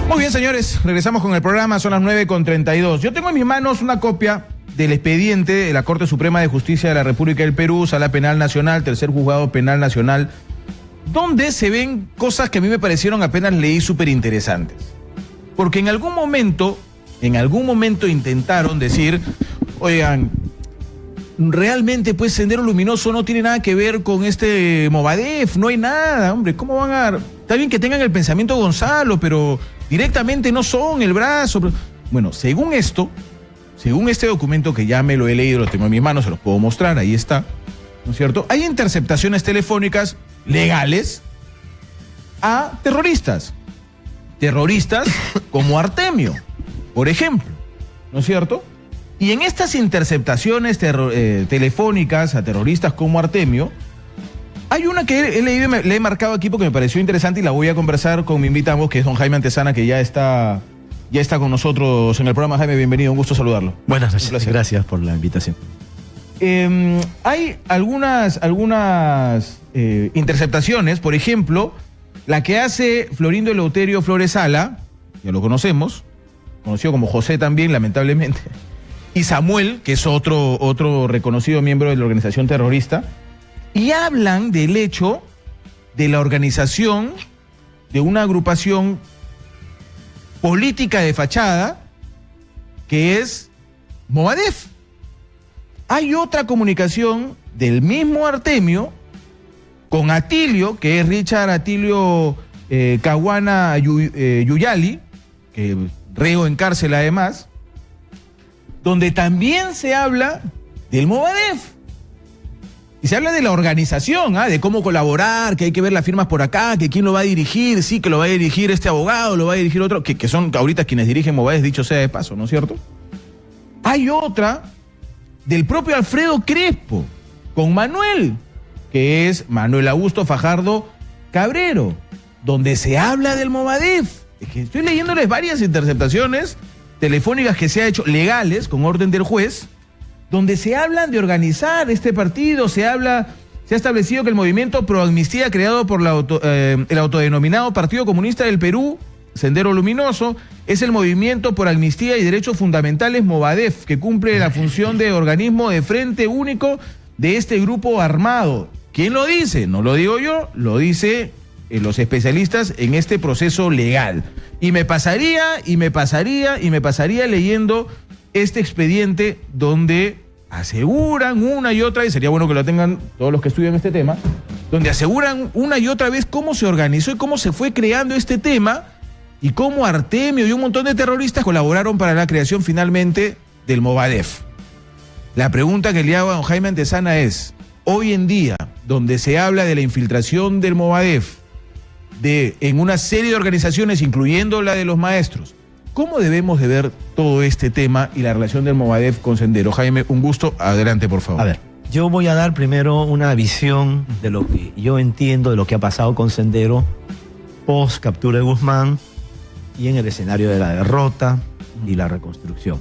Muy bien, señores, regresamos con el programa, son las 9:32. Yo tengo en mis manos una copia del expediente de la Corte Suprema de Justicia de la República del Perú, Sala Penal Nacional, Tercer Juzgado Penal Nacional, donde se ven cosas que a mí me parecieron, apenas leí, súper interesantes. Porque en algún momento intentaron decir, oigan, realmente pues Sendero Luminoso no tiene nada que ver con este Movadef, no hay nada, hombre, ¿cómo van a...? Está bien que tengan el pensamiento Gonzalo, pero directamente no son el brazo. Bueno, según este documento que ya me lo he leído, lo tengo en mis manos, se los puedo mostrar, ahí está, ¿no es cierto? Hay interceptaciones telefónicas legales a terroristas como Artemio, por ejemplo, ¿no es cierto? Y en estas interceptaciones telefónicas a terroristas como Artemio, hay una que he leído y le he marcado aquí porque me pareció interesante y la voy a conversar con mi invitado, que es don Jaime Antesana, que ya está con nosotros en el programa. Jaime, bienvenido, un gusto saludarlo. Buenas noches, gracias por la invitación. Hay algunas interceptaciones, por ejemplo, la que hace Florindo Eleuterio Flores Sala, ya lo conocido como José también, lamentablemente, y Samuel, que es otro reconocido miembro de la organización terrorista, y hablan del hecho de la organización de una agrupación política de fachada que es Movadef. Hay otra comunicación del mismo Artemio con Atilio, que es Richard Atilio Caguana Yuyali, que reo en cárcel además, donde también se habla del Movadef. Y se habla de la organización, de cómo colaborar, que hay que ver las firmas por acá, que quién lo va a dirigir, sí, que lo va a dirigir este abogado, lo va a dirigir otro, que son ahorita quienes dirigen Movadef, dicho sea de paso, ¿no es cierto? Hay otra del propio Alfredo Crespo, con Manuel, que es Manuel Augusto Fajardo Cabrero, donde se habla del Movadef. Es que estoy leyéndoles varias interceptaciones telefónicas que se ha hecho legales, con orden del juez, donde se hablan de organizar este partido, se ha establecido que el movimiento pro amnistía creado por el autodenominado Partido Comunista del Perú, Sendero Luminoso, es el movimiento por amnistía y derechos fundamentales Movadef, que cumple la función de organismo de frente único de este grupo armado. ¿Quién lo dice? No lo digo yo, lo dice los especialistas en este proceso legal. Y me pasaría leyendo este expediente donde aseguran una y otra vez, sería bueno que lo tengan todos los que estudian este tema, donde aseguran una y otra vez cómo se organizó y cómo se fue creando este tema y cómo Artemio y un montón de terroristas colaboraron para la creación finalmente del Movadef. La pregunta que le hago a don Jaime Antesana es, hoy en día, donde se habla de la infiltración del Movadef en una serie de organizaciones, incluyendo la de los maestros, ¿cómo debemos de ver todo este tema y la relación del Movadef con Sendero? Jaime, un gusto. Adelante, por favor. A ver, yo voy a dar primero una visión de lo que yo entiendo de lo que ha pasado con Sendero post captura de Guzmán y en el escenario de la derrota y la reconstrucción.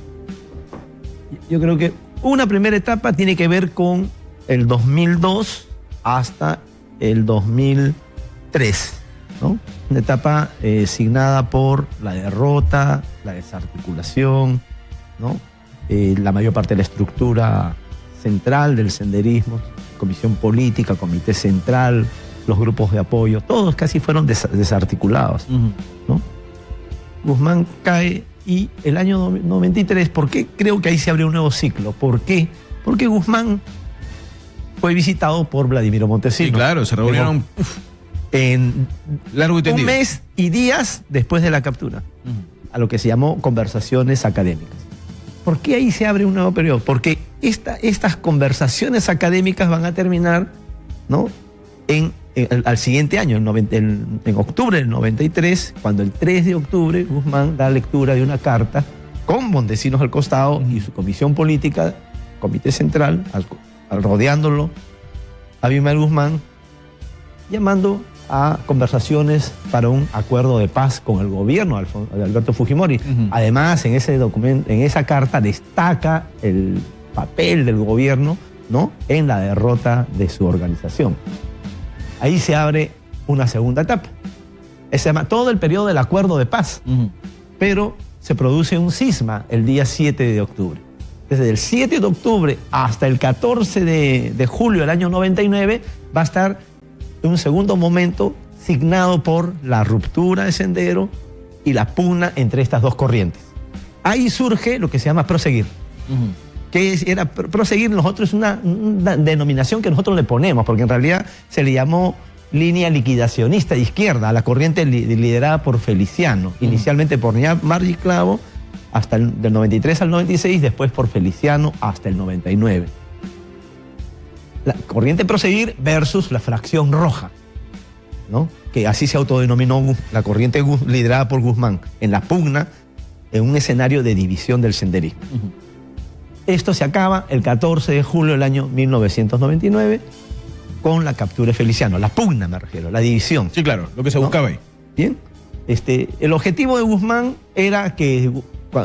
Yo creo que una primera etapa tiene que ver con el 2002 hasta el 2003, ¿no? Una etapa signada por la derrota, la desarticulación, ¿no? La mayor parte de la estructura central del senderismo, comisión política, comité central, los grupos de apoyo, todos casi fueron desarticulados, ¿no? Guzmán cae y el año 93, ¿por qué creo que ahí se abre un nuevo ciclo? ¿Por qué? Porque Guzmán fue visitado por Vladimiro Montesinos. Sí, claro, se reunieron en largo y tendido. Un mes y días después de la captura, a lo que se llamó conversaciones académicas. ¿Por qué ahí se abre un nuevo periodo? Porque estas conversaciones académicas van a terminar, ¿no?, al siguiente año, en octubre del 93, cuando el 3 de octubre Guzmán da lectura de una carta con Montesinos al costado y su comisión política, comité central, rodeándolo, Abimael Guzmán, llamando a conversaciones para un acuerdo de paz con el gobierno de Alberto Fujimori. Además, en ese documento, en esa carta destaca el papel del gobierno, ¿no?, en la derrota de su organización. Ahí se abre una segunda etapa. Se llama todo el periodo del acuerdo de paz. Pero se produce un cisma el día 7 de octubre. Desde el 7 de octubre hasta el 14 de julio del año 99 va a estar un segundo momento signado por la ruptura de Sendero y la pugna entre estas dos corrientes. Ahí surge lo que se llama proseguir. Era proseguir, nosotros es una denominación que nosotros le ponemos, porque en realidad se le llamó línea liquidacionista de izquierda a la corriente liderada por Feliciano, inicialmente por Margui Clavo hasta del 93 al 96, después por Feliciano hasta el 99. La corriente proseguir versus la fracción roja, ¿no? Que así se autodenominó la corriente liderada por Guzmán, en la pugna, en un escenario de división del senderismo. Esto se acaba el 14 de julio del año 1999 con la captura de Feliciano, la pugna me refiero, la división. Sí, claro, lo que se buscaba ahí. Bien, el objetivo de Guzmán era que,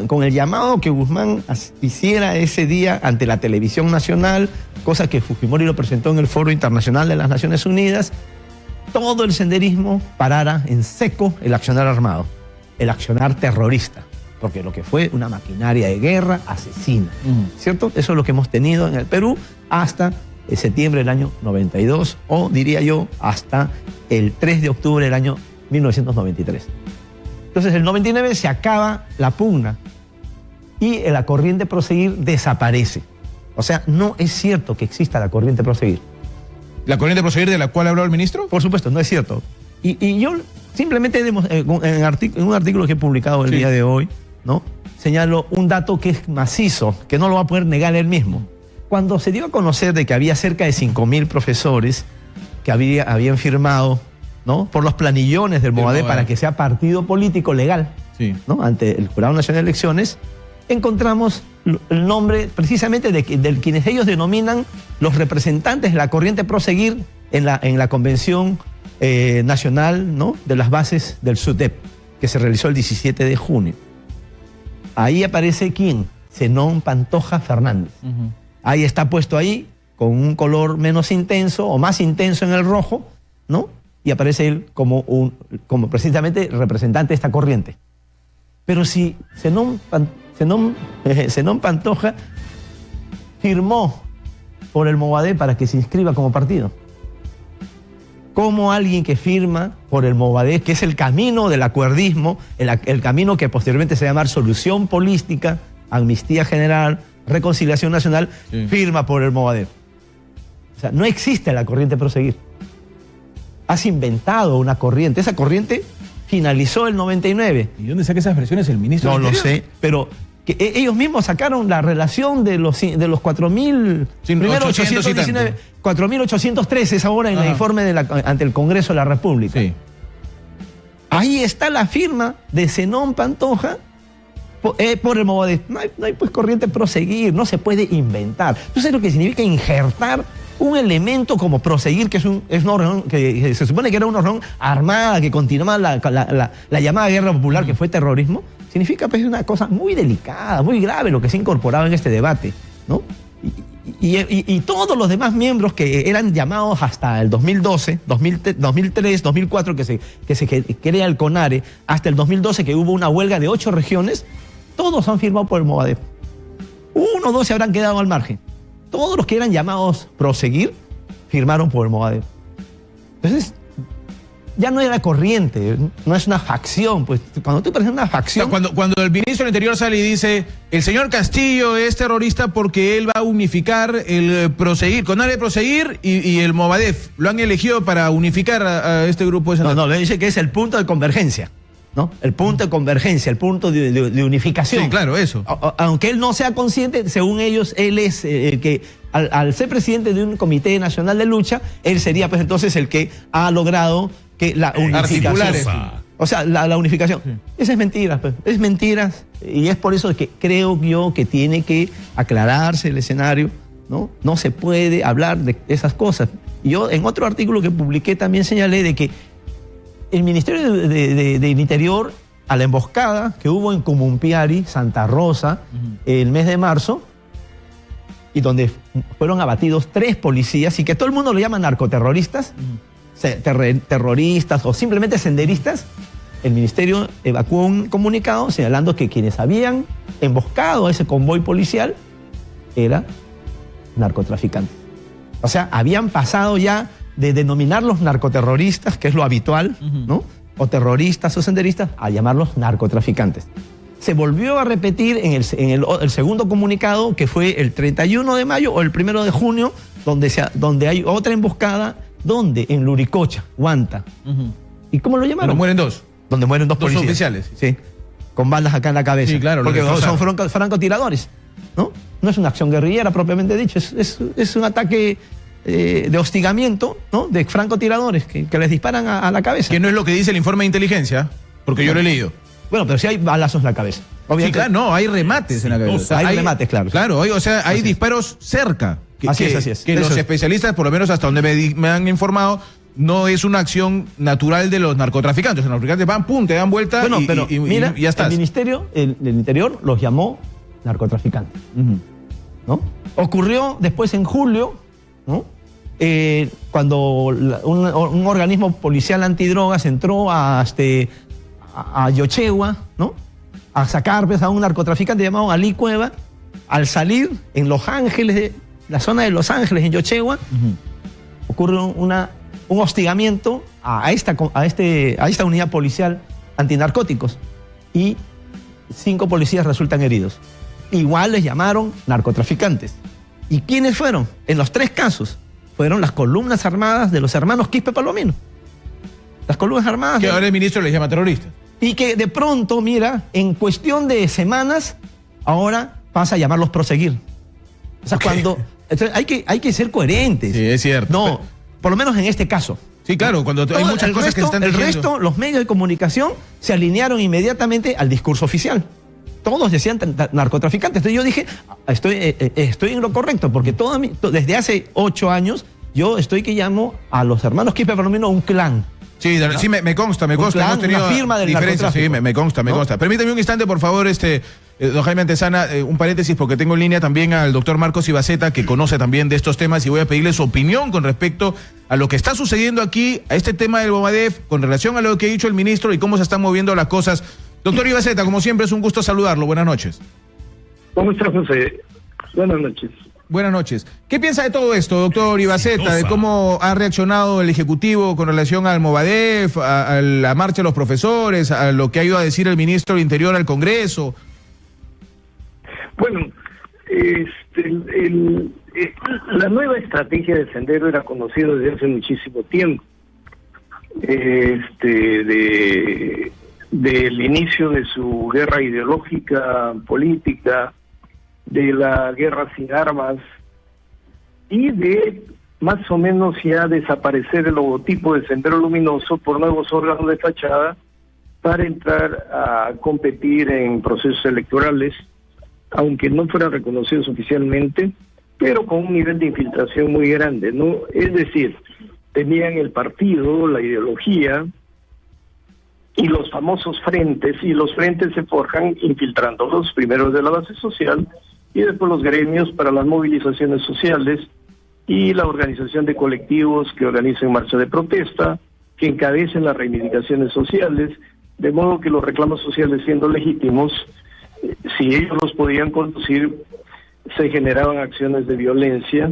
con el llamado que Guzmán hiciera ese día ante la televisión nacional, cosa que Fujimori lo presentó en el Foro Internacional de las Naciones Unidas, todo el senderismo parara en seco el accionar armado, el accionar terrorista, porque lo que fue una maquinaria de guerra asesina, ¿cierto? Eso es lo que hemos tenido en el Perú hasta septiembre del año 92, o diría yo, hasta el 3 de octubre del año 1993. Entonces, el 99 se acaba la pugna y la corriente proseguir desaparece. O sea, no es cierto que exista la corriente proseguir. ¿La corriente proseguir de la cual habló el ministro? Por supuesto, no es cierto. Y yo simplemente en un artículo que he publicado el día de hoy, ¿no?, señalo un dato que es macizo, que no lo va a poder negar él mismo. Cuando se dio a conocer de que había cerca de 5.000 profesores que habían firmado, ¿no?, por los planillones del Movadef para que sea partido político legal, ¿no?, ante el Jurado Nacional de Elecciones, encontramos el nombre precisamente de quienes ellos denominan los representantes de la corriente proseguir en la Convención Nacional, ¿no?, de las bases del SUTEP, que se realizó el 17 de junio. Ahí aparece ¿quién? Zenón Pantoja Fernández. Ahí está puesto ahí, con un color menos intenso o más intenso en el rojo, ¿no? Y aparece él como precisamente representante de esta corriente. Pero si Zenón Pantoja firmó por el Movadef para que se inscriba como partido, ¿cómo alguien que firma por el Movadef, que es el camino del acuerdismo, el camino que posteriormente se va a llamar solución política, amnistía general, reconciliación nacional, firma por el Movadef? O sea, no existe la corriente proseguir. Has inventado una corriente. Esa corriente finalizó el 99. ¿Y dónde saca esas versiones el ministro? No lo sé, pero que ellos mismos sacaron la relación de los 4.000, primero 819, 4.813 es ahora en el informe ante el Congreso de la República. Sí. Ahí está la firma de Zenón Pantoja por el Movadef. No hay pues corriente proseguir, no se puede inventar. ¿Tú sabes lo que significa injertar un elemento como proseguir, que es una organización que se supone que era una organización armada que continuaba la llamada guerra popular, que fue terrorismo? Significa pues una cosa muy delicada, muy grave lo que se ha incorporado en este debate, ¿no? Y todos los demás miembros que eran llamados hasta el 2012, 2003, 2004, que se crea el CONARE, hasta el 2012 que hubo una huelga de 8 regiones, todos han firmado por el Movadef. 1 o 2 se habrán quedado al margen. Todos los que eran llamados proseguir firmaron por el Movadef. Entonces, ya no era corriente, no es una facción. Pues cuando tú presentas una facción... Cuando el ministro del Interior sale y dice, el señor Castillo es terrorista porque él va a unificar el proseguir, CONARE proseguir y el Movadef, lo han elegido para unificar a este grupo de... No, le dice que es el punto de convergencia, ¿no? El punto de convergencia, el punto de unificación. Sí, claro, eso. Aunque él no sea consciente, según ellos, él es el que, al ser presidente de un comité nacional de lucha, él sería pues entonces el que ha logrado que la unificación. O sea, la unificación. Sí. Esa es mentira, pues. Es mentiras. Y es por eso que creo yo que tiene que aclararse el escenario, ¿no? No se puede hablar de esas cosas. Yo en otro artículo que publiqué también señalé de que el Ministerio del Interior, a la emboscada que hubo en Comumpiari, Santa Rosa, el mes de marzo, y donde fueron abatidos 3 policías, y que todo el mundo lo llama narcoterroristas, terroristas o simplemente senderistas, el ministerio evacuó un comunicado señalando que quienes habían emboscado a ese convoy policial eran narcotraficantes. O sea, habían pasado ya de denominarlos narcoterroristas, que es lo habitual, ¿no? O terroristas o senderistas, a llamarlos narcotraficantes. Se volvió a repetir en el segundo comunicado, que fue el 31 de mayo o el 1 de junio, donde hay otra emboscada, donde en Luricocha, Huanta. ¿Y cómo lo llamaron? Pero mueren dos. Donde mueren dos policías. Oficiales. Sí, con balas acá en la cabeza. Sí, claro. Porque son francotiradores, ¿no? No es una acción guerrillera propiamente dicho, es un ataque de hostigamiento, ¿no? De francotiradores que les disparan a la cabeza. Que no es lo que dice el informe de inteligencia, porque yo lo he leído. Bueno, pero sí hay balazos en la cabeza. Sí, claro, no, hay remates en la cabeza. O sea, hay remates, claro. Claro, hay disparos cerca. Así es. Que los especialistas, por lo menos hasta donde me han informado, no es una acción natural de los narcotraficantes. Los narcotraficantes van, pum, te dan vuelta mira, y ya estás. El Ministerio del Interior los llamó narcotraficantes, ¿no? Ocurrió después en julio, ¿no? Cuando un organismo policial antidrogas entró a Yochegua, ¿no? A sacar pues, a un narcotraficante llamado Ali Cueva. Al salir en Los Ángeles, la zona de Los Ángeles, en Yochegua, ocurre un hostigamiento a esta unidad policial antinarcóticos y 5 policías resultan heridos. Igual les llamaron narcotraficantes. ¿Y quiénes fueron? En los 3 casos fueron las columnas armadas de los hermanos Quispe Palomino. Las columnas armadas. Que ahora el ministro les llama terroristas. Y que de pronto, mira, en cuestión de semanas, ahora pasa a llamarlos proseguir. O sea, entonces hay que ser coherentes. Sí, es cierto. No, por lo menos en este caso. Sí, claro, cuando hay muchas cosas que se están diciendo. El resto, los medios de comunicación se alinearon inmediatamente al discurso oficial. Todos decían narcotraficantes. Entonces yo dije, estoy en lo correcto, porque desde hace 8 años yo estoy que llamo a los hermanos Quispe Palomino un clan. Sí, ¿no? Sí, me consta. Hemos tenido una firma del diferencias. Sí, me consta. Permítame un instante, por favor, don Jaime Antezana, un paréntesis, porque tengo en línea también al doctor Marcos Ibaceta, que conoce también de estos temas, y voy a pedirle su opinión con respecto a lo que está sucediendo aquí, a este tema del Movadef, con relación a lo que ha dicho el ministro y cómo se están moviendo las cosas. Doctor Ibaceta, como siempre, es un gusto saludarlo. Buenas noches. ¿Cómo está, José? Buenas noches. Buenas noches. ¿Qué piensa de todo esto, doctor Ibaceta, de cómo ha reaccionado el Ejecutivo con relación al Movadef, a la marcha de los profesores, a lo que ha ido a decir el ministro del Interior al Congreso? Bueno, la nueva estrategia de Sendero era conocida desde hace muchísimo tiempo. Del inicio de su guerra ideológica, política, de la guerra sin armas y de más o menos ya desaparecer el logotipo de Sendero Luminoso por nuevos órganos de fachada para entrar a competir en procesos electorales, aunque no fueran reconocidos oficialmente, pero con un nivel de infiltración muy grande, ¿no? Es decir, tenían el partido, la ideología y los famosos frentes, y los frentes se forjan infiltrándolos, primero de la base social y después los gremios para las movilizaciones sociales y la organización de colectivos que organizan marcha de protesta, que encabecen las reivindicaciones sociales, de modo que los reclamos sociales, siendo legítimos, si ellos los podían conducir, se generaban acciones de violencia,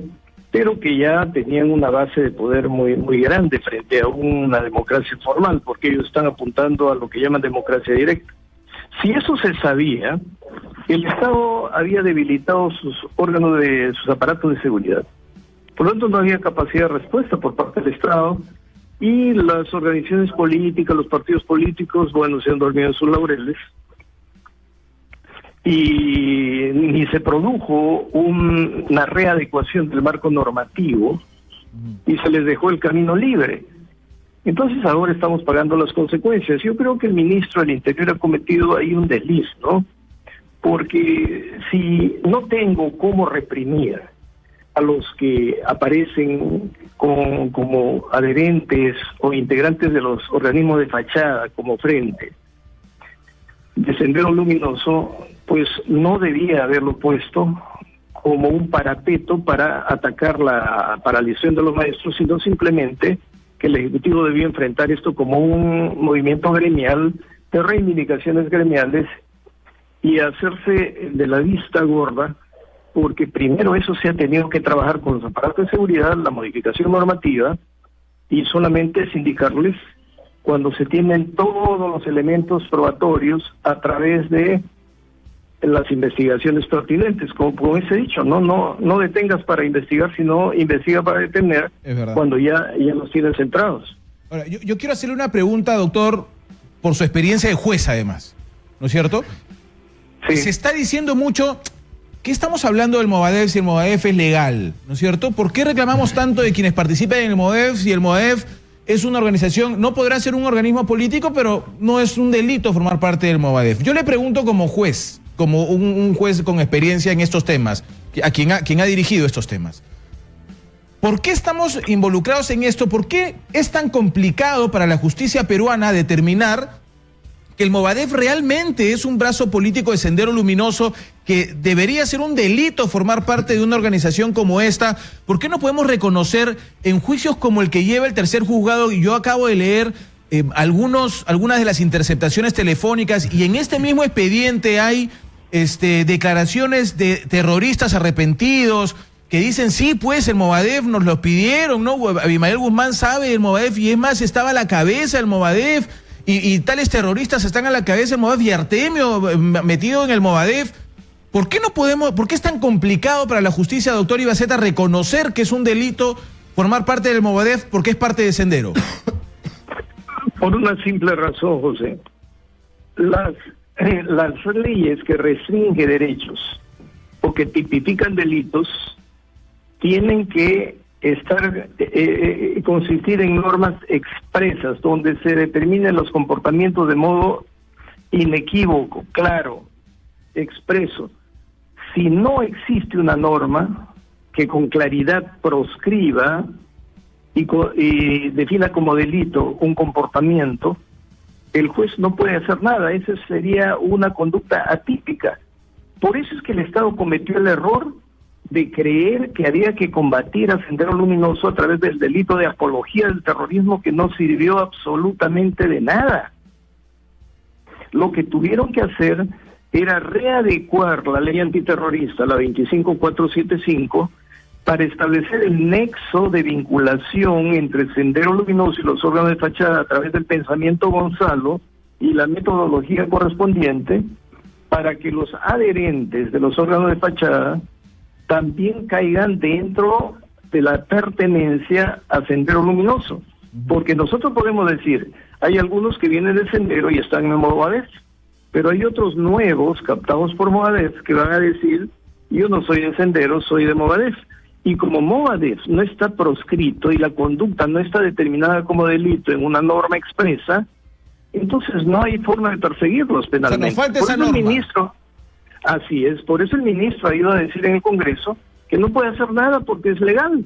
pero que ya tenían una base de poder muy, muy grande frente a una democracia formal, porque ellos están apuntando a lo que llaman democracia directa. Si eso se sabía, el Estado había debilitado sus órganos sus aparatos de seguridad. Por lo tanto, no había capacidad de respuesta por parte del Estado, y las organizaciones políticas, los partidos políticos, bueno, se han dormido en sus laureles, y ni se produjo una readecuación del marco normativo, y se les dejó el camino libre. Entonces ahora estamos pagando las consecuencias. Yo creo que el ministro del Interior ha cometido ahí un desliz, ¿no? Porque si no tengo cómo reprimir a los que aparecen como adherentes o integrantes de los organismos de fachada como frente de Sendero Luminoso, pues no debía haberlo puesto como un parapeto para atacar la paralización de los maestros, sino simplemente que el Ejecutivo debió enfrentar esto como un movimiento gremial de reivindicaciones gremiales y hacerse de la vista gorda, porque primero eso se ha tenido que trabajar con los aparatos de seguridad, la modificación normativa, y solamente es indicarles cuando se tienen todos los elementos probatorios a través de las investigaciones pertinentes, como ese dicho, no detengas para investigar, sino investiga para detener cuando ya los tienes centrados. Ahora, yo quiero hacerle una pregunta, doctor, por su experiencia de juez además, ¿no es cierto? Sí. Se está diciendo mucho que estamos hablando del Movadef si el Movadef es legal, ¿no es cierto? ¿Por qué reclamamos tanto de quienes participan en el Movadef si el Movadef es una organización, no podrá ser un organismo político, pero no es un delito formar parte del Movadef? Yo le pregunto como juez, como un juez con experiencia en estos temas, a quien ha dirigido estos temas. ¿Por qué estamos involucrados en esto? ¿Por qué es tan complicado para la justicia peruana determinar que el Movadef realmente es un brazo político de Sendero Luminoso, que debería ser un delito formar parte de una organización como esta? ¿Por qué no podemos reconocer en juicios como el que lleva el tercer juzgado? Y yo acabo de leer algunas de las interceptaciones telefónicas, y en este mismo expediente hay declaraciones de terroristas arrepentidos que dicen, sí, pues el Movadef nos lo pidieron, ¿no? Abimael Guzmán sabe del Movadef, y es más, estaba a la cabeza del Movadef, y tales terroristas están a la cabeza del Movadef, y Artemio metido en el Movadef. ¿Por qué por qué es tan complicado para la justicia, doctor Ibaceta, reconocer que es un delito formar parte del Movadef porque es parte de Sendero? Por una simple razón, José. Las leyes que restringen derechos o que tipifican delitos tienen que consistir en normas expresas donde se determinen los comportamientos de modo inequívoco, claro, expreso. Si no existe una norma que con claridad proscriba y defina como delito un comportamiento, el juez no puede hacer nada. Esa sería una conducta atípica. Por eso es que el Estado cometió el error de creer que había que combatir a Sendero Luminoso a través del delito de apología del terrorismo, que no sirvió absolutamente de nada. Lo que tuvieron que hacer era readecuar la ley antiterrorista, la 25475, para establecer el nexo de vinculación entre Sendero Luminoso y los órganos de fachada a través del pensamiento Gonzalo y la metodología correspondiente, para que los adherentes de los órganos de fachada también caigan dentro de la pertenencia a Sendero Luminoso. Porque nosotros podemos decir, hay algunos que vienen de Sendero y están en el Movadef, pero hay otros nuevos captados por Movadef que van a decir, yo no soy de Sendero, soy de Movadef. Y como Movadef no está proscrito y la conducta no está determinada como delito en una norma expresa, entonces no hay forma de perseguirlos penalmente. O sea, nos falta esa norma. El ministro, así es, por eso el ministro ha ido a decir en el Congreso que no puede hacer nada porque es legal.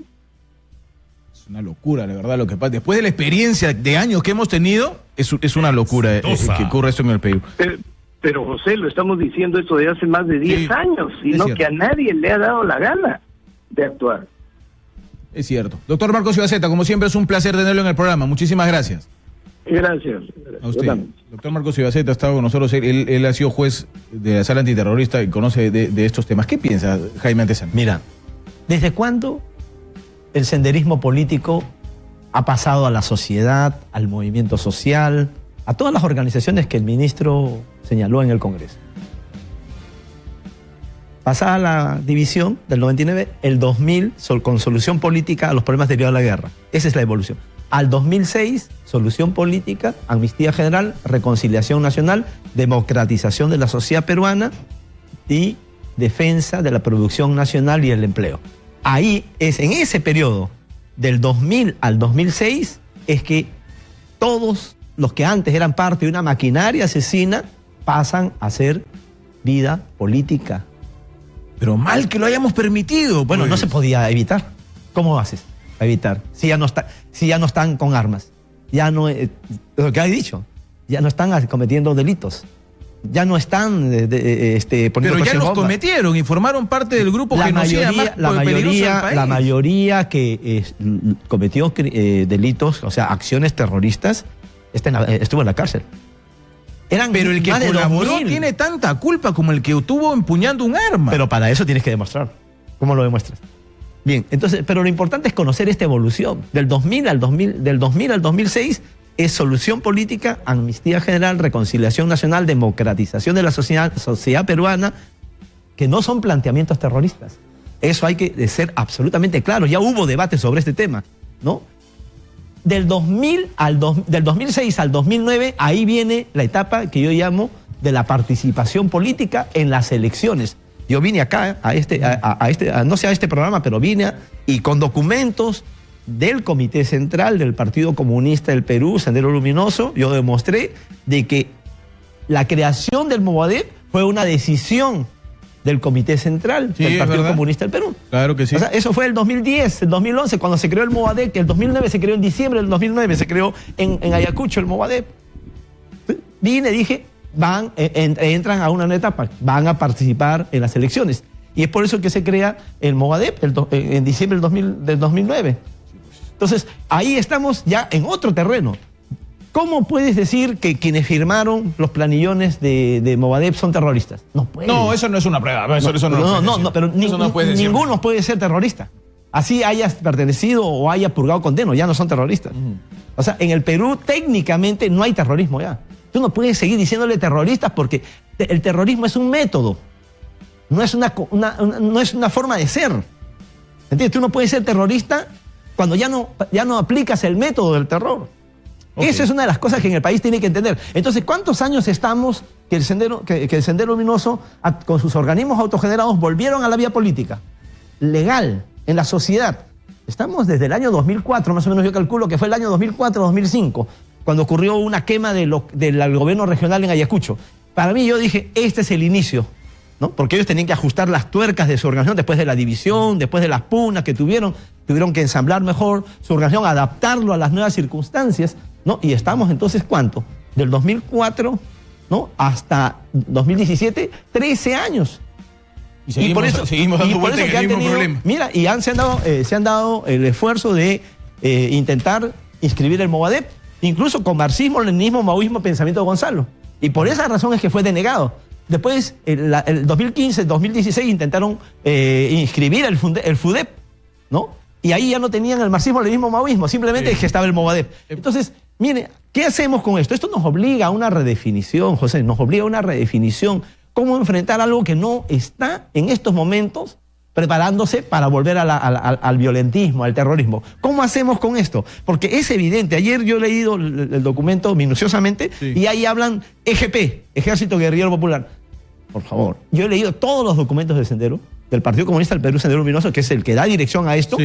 Es una locura, la verdad, lo que pasa. Después de la experiencia de años que hemos tenido, es una locura que ocurra esto en el Perú. Pero José, lo estamos diciendo esto de hace más de 10 años, sino que a nadie le ha dado la gana de actuar. Es cierto. Doctor Marcos Ibaceta, como siempre es un placer tenerlo en el programa. Muchísimas gracias. Gracias. A usted. Doctor Marcos Ibaceta ha estado con nosotros. Él ha sido juez de la sala antiterrorista y conoce de estos temas. ¿Qué piensa Jaime Antezana? Mira, ¿desde cuándo el senderismo político ha pasado a la sociedad, al movimiento social, a todas las organizaciones que el ministro señaló en el Congreso? Pasada la división del 99, el 2000, con solución política a los problemas derivados de la guerra. Esa es la evolución. Al 2006, solución política, amnistía general, reconciliación nacional, democratización de la sociedad peruana y defensa de la producción nacional y el empleo. Ahí es, en ese periodo, del 2000 al 2006, es que todos los que antes eran parte de una maquinaria asesina pasan a ser vida política. Pero mal que lo hayamos permitido. Bueno, no se podía evitar. ¿Cómo haces a evitar? Si ya no están con armas. Ya no, lo que he dicho, ya no están cometiendo delitos. ya no están poniendo Pero ya coches los bomba. cometieron y formaron parte del grupo genocida más peligroso del país. La mayoría que cometió delitos, o sea, acciones terroristas, estuvo en la cárcel. Pero el que más de colaboró 2000. tiene tanta culpa como el que estuvo empuñando un arma. Pero para eso tienes que demostrar. ¿Cómo lo demuestras? Bien, entonces, pero lo importante es conocer esta evolución. Del 2000 al 2006 es solución política, amnistía general, reconciliación nacional, democratización de la sociedad peruana, que no son planteamientos terroristas. Eso hay que ser absolutamente claro. Ya hubo debate sobre este tema, ¿no? Del 2006 al 2009, ahí viene la etapa que yo llamo de la participación política en las elecciones. Yo vine acá, no sé a este programa, pero vine y con documentos del Comité Central del Partido Comunista del Perú, Sendero Luminoso, yo demostré de que la creación del Movadep fue una decisión del Comité Central del Partido Comunista del Perú. Claro que sí. O sea, eso fue el 2010, el 2011, cuando se creó el Movadep, que el 2009 se creó en diciembre del 2009, se creó en Ayacucho el Movadep. Vine, dije, entran a una nueva etapa, van a participar en las elecciones. Y es por eso que se crea el Movadep en diciembre del 2009. Entonces, ahí estamos ya en otro terreno. ¿Cómo puedes decir que quienes firmaron los planillones de Movadep son terroristas? No puedes. No, eso no es una prueba. Eso no, pero ninguno puede ser terrorista. Así hayas pertenecido o haya purgado condeno, ya no son terroristas. O sea, en el Perú técnicamente no hay terrorismo ya. Tú no puedes seguir diciéndole terroristas porque el terrorismo es un método. No es una forma de ser. ¿Entiendes? Tú no puedes ser terrorista cuando ya no aplicas el método del terror. Okay. Esa es una de las cosas que en el país tiene que entender. Entonces, ¿cuántos años estamos que el Sendero Luminoso, con sus organismos autogenerados, volvieron a la vía política? Legal, en la sociedad. Estamos desde el año 2004, más o menos yo calculo que fue el año 2004-2005, cuando ocurrió una quema del gobierno regional en Ayacucho. Para mí, yo dije, este es el inicio, ¿no? Porque ellos tenían que ajustar las tuercas de su organización después de la división, después de las pugnas que tuvieron que ensamblar mejor su organización, adaptarlo a las nuevas circunstancias, ¿no? Y estamos entonces, ¿cuánto? Del 2004, ¿no? Hasta 2017, 13 años. Y seguimos dando vueltas en el mismo problema. Mira, y se han dado el esfuerzo de intentar inscribir el Movadep, incluso con marxismo, leninismo, maoísmo, pensamiento de Gonzalo. Y por esa razón es que fue denegado. Después, el 2015, 2016, intentaron inscribir el FUDEP, ¿no? Y ahí ya no tenían el marxismo, leninismo, maoísmo, simplemente que estaba el Movadep. Entonces, mire, ¿qué hacemos con esto? Esto nos obliga a una redefinición, José, nos obliga a una redefinición. ¿Cómo enfrentar algo que no está en estos momentos preparándose para volver al violentismo, al terrorismo? ¿Cómo hacemos con esto? Porque es evidente, ayer yo he leído el documento minuciosamente y ahí hablan EGP, Ejército Guerrillero Popular. Por favor, yo he leído todos los documentos del Sendero, del Partido Comunista del Perú, Sendero Luminoso, que es el que da dirección a esto,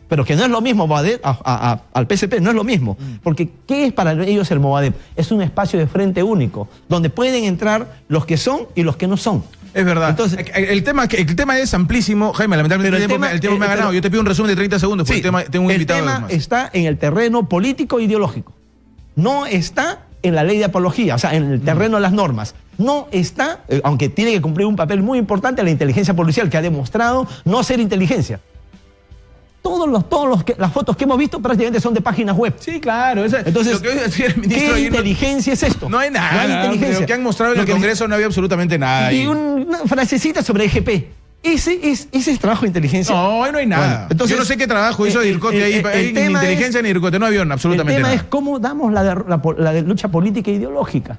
pero que no es lo mismo Movadep al PSP, no es lo mismo. Porque ¿qué es para ellos el Movadep? Es un espacio de frente único, donde pueden entrar los que son y los que no son. Es verdad. Entonces, el tema es amplísimo. Jaime, lamentablemente el tiempo me ha ganado. Yo te pido un resumen de 30 segundos, porque tengo un invitado. El tema está en el terreno político e ideológico. No está en la ley de apología, o sea, en el terreno de las normas. No está, aunque tiene que cumplir un papel muy importante, la inteligencia policial, que ha demostrado no ser inteligencia. Las fotos que hemos visto prácticamente son de páginas web. Sí, claro. Entonces, lo que hoy decía el ministro, ¿qué inteligencia es esto? No hay nada. No hay inteligencia. Lo que han mostrado en el Congreso no había absolutamente nada. Y una frasecita sobre EGP. Ese es trabajo de inteligencia. No, no hay nada. Bueno, entonces, yo no sé qué trabajo hizo Dircote ahí. Ni inteligencia ni Dircote. No había absolutamente nada. El tema es cómo damos la lucha política e ideológica.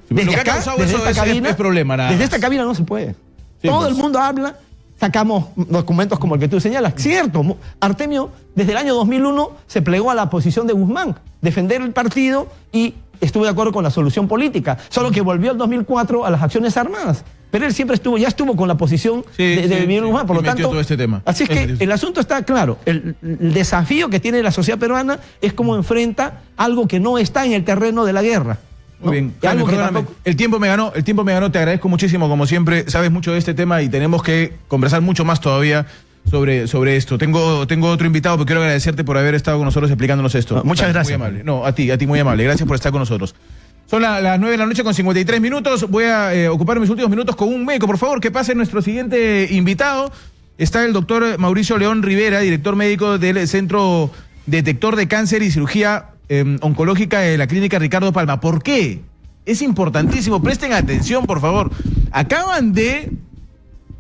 Desde acá, causado desde eso esta cabina, es problema, nada. Desde esta cabina no se puede. Todo el mundo habla. Sacamos documentos como el que tú señalas. Cierto, Artemio desde el año 2001 se plegó a la posición de Guzmán, defender el partido, y estuvo de acuerdo con la solución política. Solo que volvió el 2004 a las acciones armadas. Pero él siempre ya estuvo con la posición de Miguel Guzmán. Por lo tanto, todo este tema. Así es que el asunto está claro. El desafío que tiene la sociedad peruana es cómo enfrenta algo que no está en el terreno de la guerra. Muy bien, Jaime, tampoco... el tiempo me ganó, te agradezco muchísimo, como siempre, sabes mucho de este tema y tenemos que conversar mucho más todavía sobre esto. Tengo otro invitado, pero quiero agradecerte por haber estado con nosotros explicándonos esto. Muchas gracias. Muy amable. No, a ti muy amable, gracias por estar con nosotros. Son las 9 de la noche con 53 minutos. Voy a ocupar mis últimos minutos con un médico. Por favor, que pase nuestro siguiente invitado. Está el doctor Mauricio León Rivera, director médico del Centro Detector de Cáncer y Cirugía Oncológica de la Clínica Ricardo Palma. ¿Por qué? Es importantísimo. Presten atención, por favor. Acaban de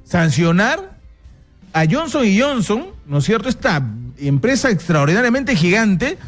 sancionar a Johnson & Johnson, ¿no es cierto? Esta empresa extraordinariamente gigante,